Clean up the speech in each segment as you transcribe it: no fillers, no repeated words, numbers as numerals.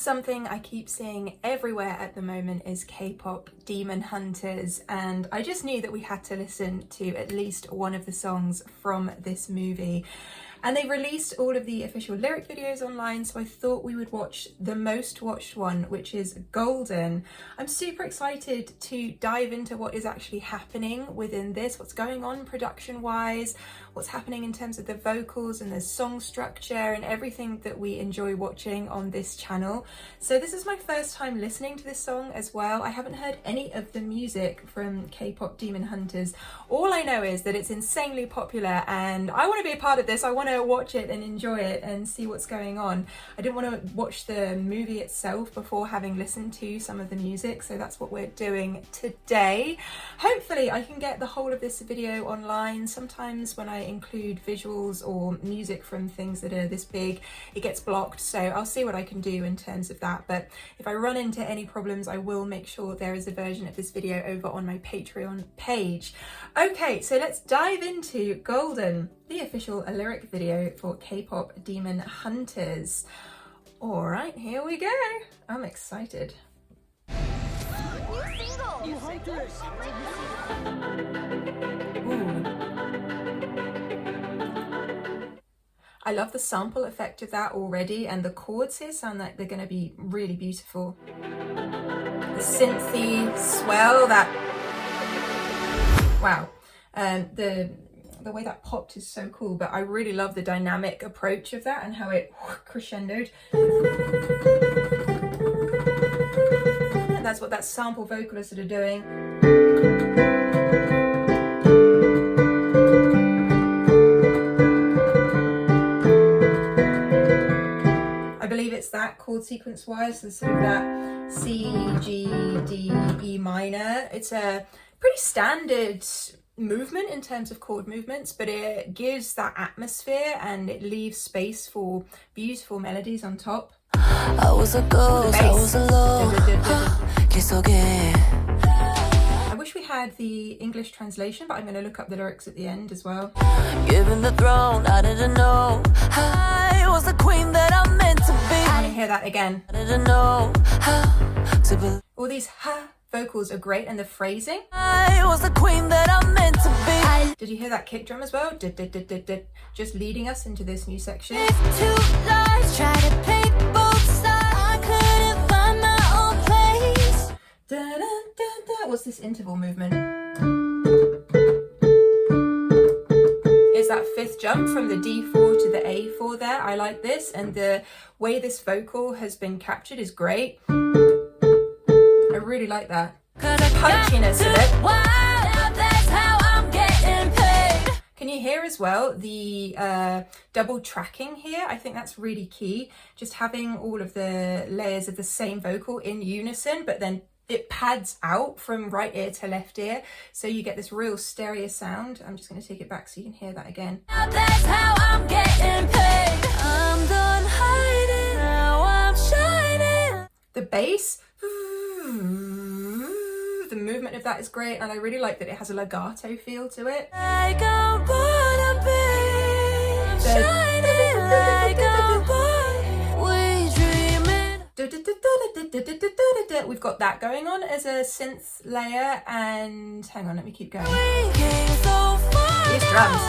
Something I keep seeing everywhere at the moment is K-pop demon hunters, and I just knew that we had to listen to at least one of the songs from this movie. And they've released all of the official lyric videos online, so I thought we would watch the most watched one, which is Golden. I'm super excited to dive into what is actually happening within this, what's going on production-wise, what's happening in terms of the vocals and the song structure and everything that we enjoy watching on this channel. So this is my first time listening to this song as well. I haven't heard any of the music from K-pop demon hunters. All I know is that it's insanely popular and I want to be a part of this. I want to watch it and enjoy it and see what's going on. I didn't want to watch the movie itself before having listened to some of the music, so that's what we're doing today. Hopefully I can get the whole of this video online. Sometimes when I include visuals or music from things that are this big, it gets blocked, so I'll see what I can do in terms of that. But if I run into any problems, I will make sure there is a version of this video over on my Patreon page. Okay, so let's dive into Golden, the official lyric video for K-pop demon hunters. All right, here we go. I'm excited. Ooh. I love the sample effect of that already, and the chords here sound like they're going to be really beautiful. The synthy swell, that, wow. The way that popped is so cool, but I really love the dynamic approach of that and how it crescendoed. And that's what that sample vocalists are doing. I believe it's that chord sequence wise, so sort of that C, G, D, E minor. It's a pretty standard movement in terms of chord movements, but it gives that atmosphere and it leaves space for beautiful melodies on top. I was a ghost, I was alone. I wish we had the English translation, but I'm going to look up the lyrics at the end as well. Given the throne, I didn't know I was the queen that I'm meant to be. I want to hear that again. I didn't know how to believe. All these ha vocals are great, and the phrasing. I was the queen that I'm meant to be. Did you hear that kick drum as well? Just leading us into this new section. Two lies, try to paint both sides. I couldn't find my own place. What's this interval movement? Is that fifth jump from the D4 to the A4 there? I like this, and the way this vocal has been captured is great. I really like that punchiness of it. Can you hear as well the double tracking here? I think that's really key. Just having all of the layers of the same vocal in unison, but then it pads out from right ear to left ear, so you get this real stereo sound. I'm just going to take it back so you can hear that again. That's how I'm getting paid. I'm done hiding, now I'm shining. The bass, the movement of that is great, and I really like that it has a legato feel to it. Like I'm gonna be shining, like I'm we dreaming. We've got that going on as a synth layer, and hang on, let me keep going. These drums.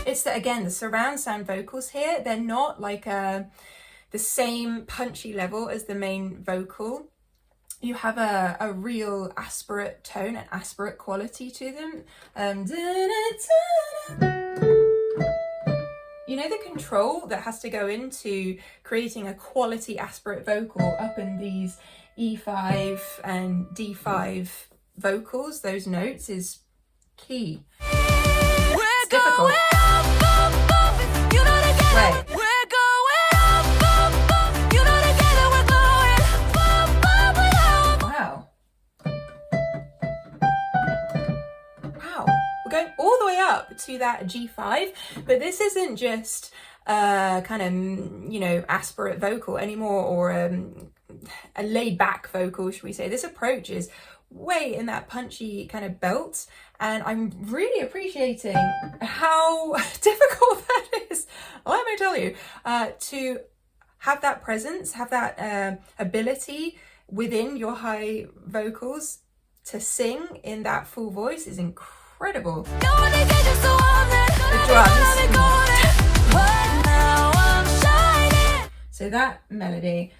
It's that, again, the surround sound vocals here, they're not like the same punchy level as the main vocal. You have a real aspirate tone and aspirate quality to them. You know the control that has to go into creating a quality aspirate vocal up in these E5 and D5 vocals, those notes, is key. It's difficult. Wait. Going all the way up to that G5, but this isn't just kind of, you know, aspirate vocal anymore, or a laid back vocal, should we say. This approach is way in that punchy kind of belt, and I'm really appreciating how difficult that is, let me tell you, to have that presence, have that ability within your high vocals to sing in that full voice is incredible. The drums. So that melody.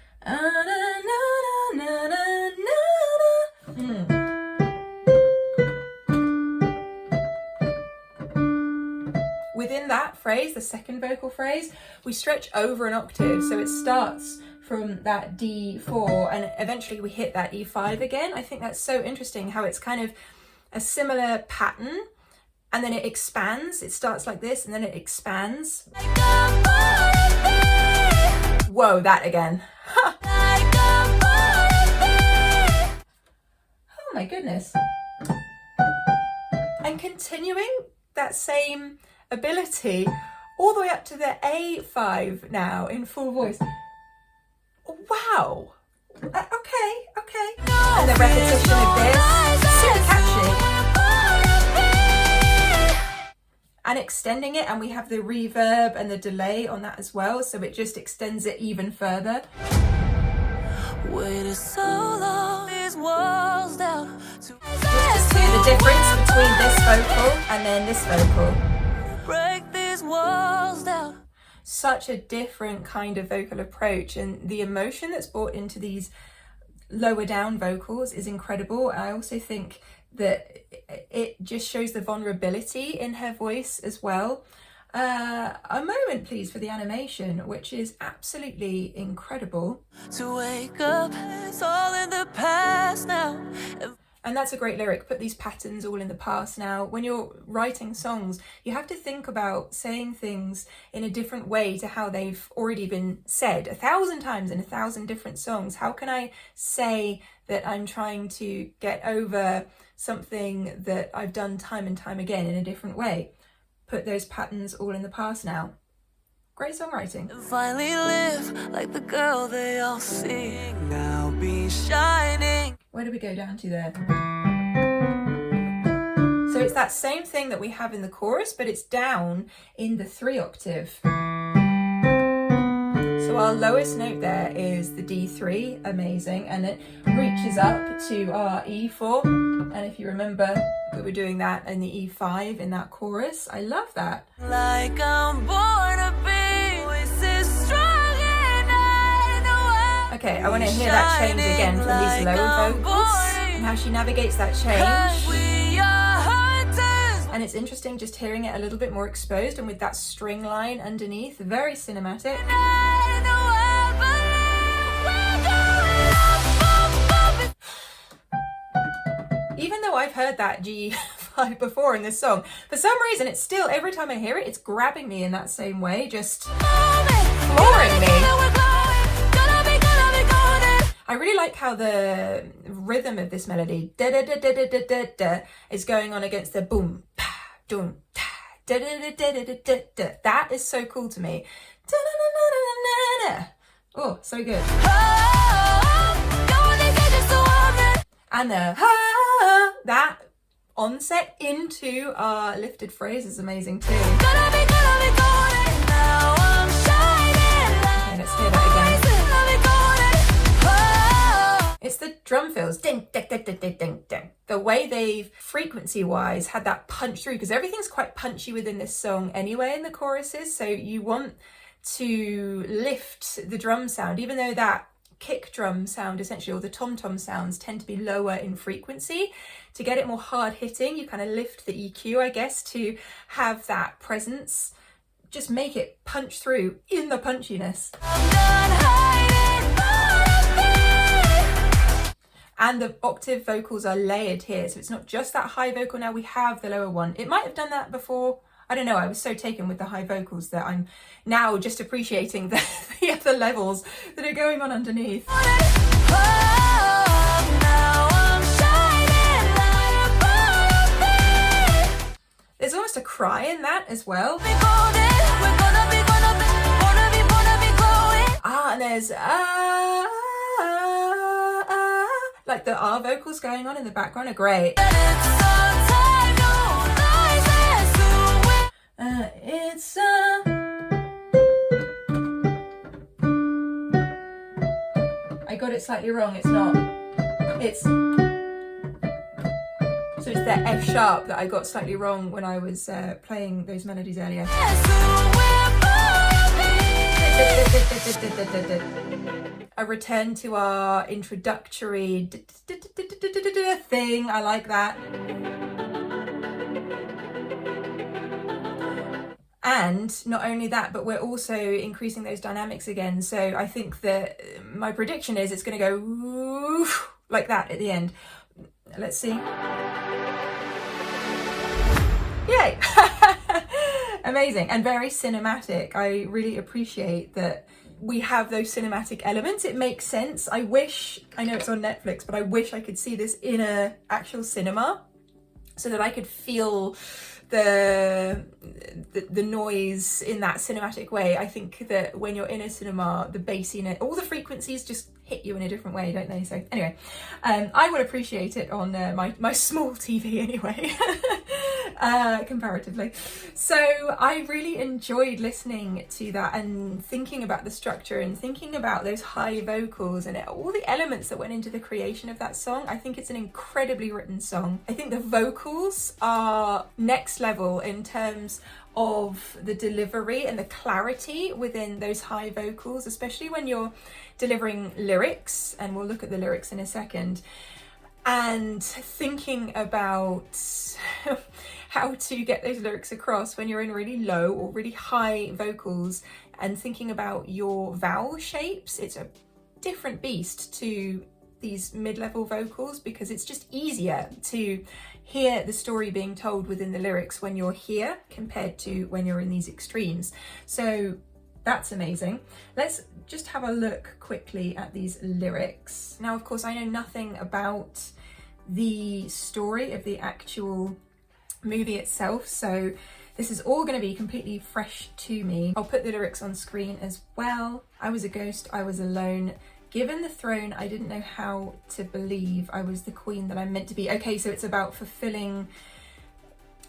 Within that phrase, the second vocal phrase, we stretch over an octave. So it starts from that D4 and eventually we hit that E5 again. I think that's so interesting how it's kind of a similar pattern and then it expands. It starts like this and then it expands. Whoa, that again. Oh my goodness. And continuing that same ability all the way up to the A5 now in full voice. Wow. Okay. And the repetition of this, super catchy. And extending it, and we have the reverb and the delay on that as well, so it just extends it even further. Waited so long, these walls down. Just hear the difference between this vocal and then this vocal. Break these walls down. Such a different kind of vocal approach, and the emotion that's brought into these lower down vocals is incredible. I also think that it just shows the vulnerability in her voice as well. A moment please for the animation, which is absolutely incredible. To wake up, it's all in the past now. And that's a great lyric, put these patterns all in the past now. When you're writing songs, you have to think about saying things in a different way to how they've already been said 1,000 times in 1,000 different songs. How can I say that I'm trying to get over something that I've done time and time again in a different way? Put those patterns all in the past now. Great songwriting. Finally live like the girl they all see. Now be shining. Where do we go down to there? So it's that same thing that we have in the chorus, but it's down in the 3 octave. So our lowest note there is the D3, amazing, and it reaches up to our E4. And if you remember, we were doing that in the E5 in that chorus. I love that. Like I'm born to be. Okay, I want to hear that change again from these low vocals and how she navigates that change. And it's interesting just hearing it a little bit more exposed and with that string line underneath, very cinematic. Even though I've heard that G5 before in this song, for some reason it's still, every time I hear it, it's grabbing me in that same way, just flooring me. I really like how the rhythm of this melody da da da da da da da da is going on against the boom, pa, doom, ta, da da da da da da da. That is so cool to me. Da, da, da, da, da, da, da. Oh, so good. And the that onset into our lifted phrase is amazing too. Okay, let's hear that again. It's the drum fills, ding, ding, ding, ding, ding, ding, ding. The way they've frequency-wise had that punch through, because everything's quite punchy within this song anyway in the choruses, so you want to lift the drum sound, even though that kick drum sound essentially, or the tom-tom sounds tend to be lower in frequency. To get it more hard-hitting, you kind of lift the EQ, I guess, to have that presence. Just make it punch through in the punchiness. And the octave vocals are layered here, so it's not just that high vocal now, we have the lower one. It might have done that before, I don't know, I was so taken with the high vocals that I'm now just appreciating the other levels that are going on underneath. There's almost a cry in that as well. And there's like the R vocals going on in the background are great. I got it slightly wrong. It's not. It's... So it's the F sharp that I got slightly wrong when I was playing those melodies earlier. A return to our introductory thing. I like that. And not only that, but we're also increasing those dynamics again. So I think that my prediction is it's going to go like that at the end. Let's see. Yay! Amazing and very cinematic. I really appreciate that we have those cinematic elements. It makes sense. I wish, I know it's on Netflix, but I wish I could see this in a actual cinema so that I could feel the noise in that cinematic way. I think that when you're in a cinema, the bass in it, all the frequencies just hit you in a different way, don't they? So anyway, I would appreciate it on my small TV anyway, comparatively. So I really enjoyed listening to that and thinking about the structure and thinking about those high vocals and all the elements that went into the creation of that song. I think it's an incredibly written song. I think the vocals are next level in terms of the delivery and the clarity within those high vocals, especially when you're delivering lyrics, and we'll look at the lyrics in a second, and thinking about how to get those lyrics across when you're in really low or really high vocals, and thinking about your vowel shapes. It's a different beast to these mid-level vocals because it's just easier to hear the story being told within the lyrics when you're here compared to when you're in these extremes. So that's amazing. Let's just have a look quickly at these lyrics. Now, of course, I know nothing about the story of the actual movie itself, so this is all going to be completely fresh to me. I'll put the lyrics on screen as well. I was a ghost, I was alone. Given the throne, I didn't know how to believe I was the queen that I'm meant to be. Okay, so it's about fulfilling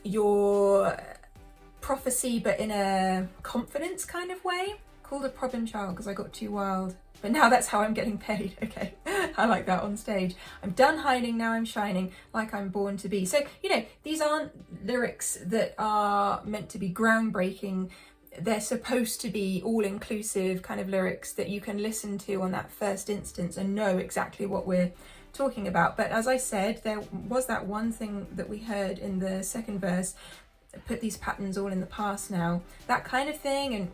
your prophecy, but in a confidence kind of way. Called a problem child because I got too wild, but now that's how I'm getting paid. Okay, I like that on stage. I'm done hiding, now I'm shining like I'm born to be. So, you know, these aren't lyrics that are meant to be groundbreaking. They're supposed to be all-inclusive kind of lyrics that you can listen to on that first instance and know exactly what we're talking about. But as I said, there was that one thing that we heard in the second verse, put these patterns all in the past now, that kind of thing. And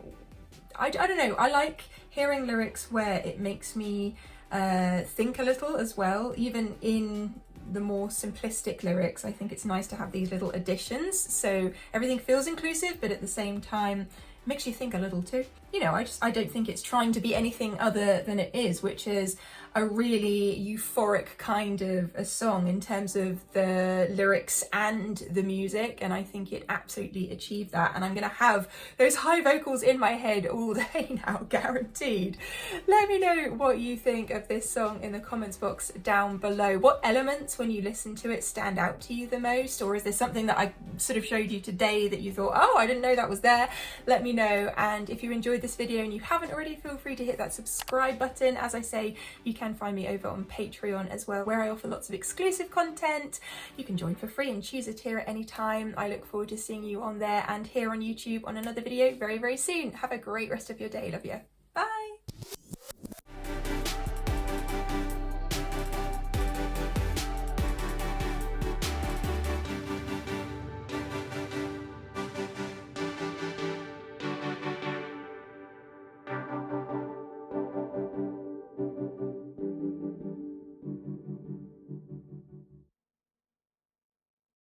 I don't know, I like hearing lyrics where it makes me think a little as well, even in the more simplistic lyrics. I think it's nice to have these little additions so everything feels inclusive, but at the same time makes you think a little too. You know, I don't think it's trying to be anything other than it is, which is a really euphoric kind of a song in terms of the lyrics and the music, and I think it absolutely achieved that. And I'm gonna have those high vocals in my head all day now, guaranteed. Let me know what you think of this song in the comments box down below. What elements, when you listen to it, stand out to you the most? Or is there something that I sort of showed you today that you thought, oh, I didn't know that was there? Let me know. And if you enjoyed this video and you haven't already, feel free to hit that subscribe button. As I say, you can find me over on Patreon as well, where I offer lots of exclusive content. You can join for free and choose a tier at any time. I look forward to seeing you on there and here on YouTube on another video very, very soon. Have a great rest of your day. Love you.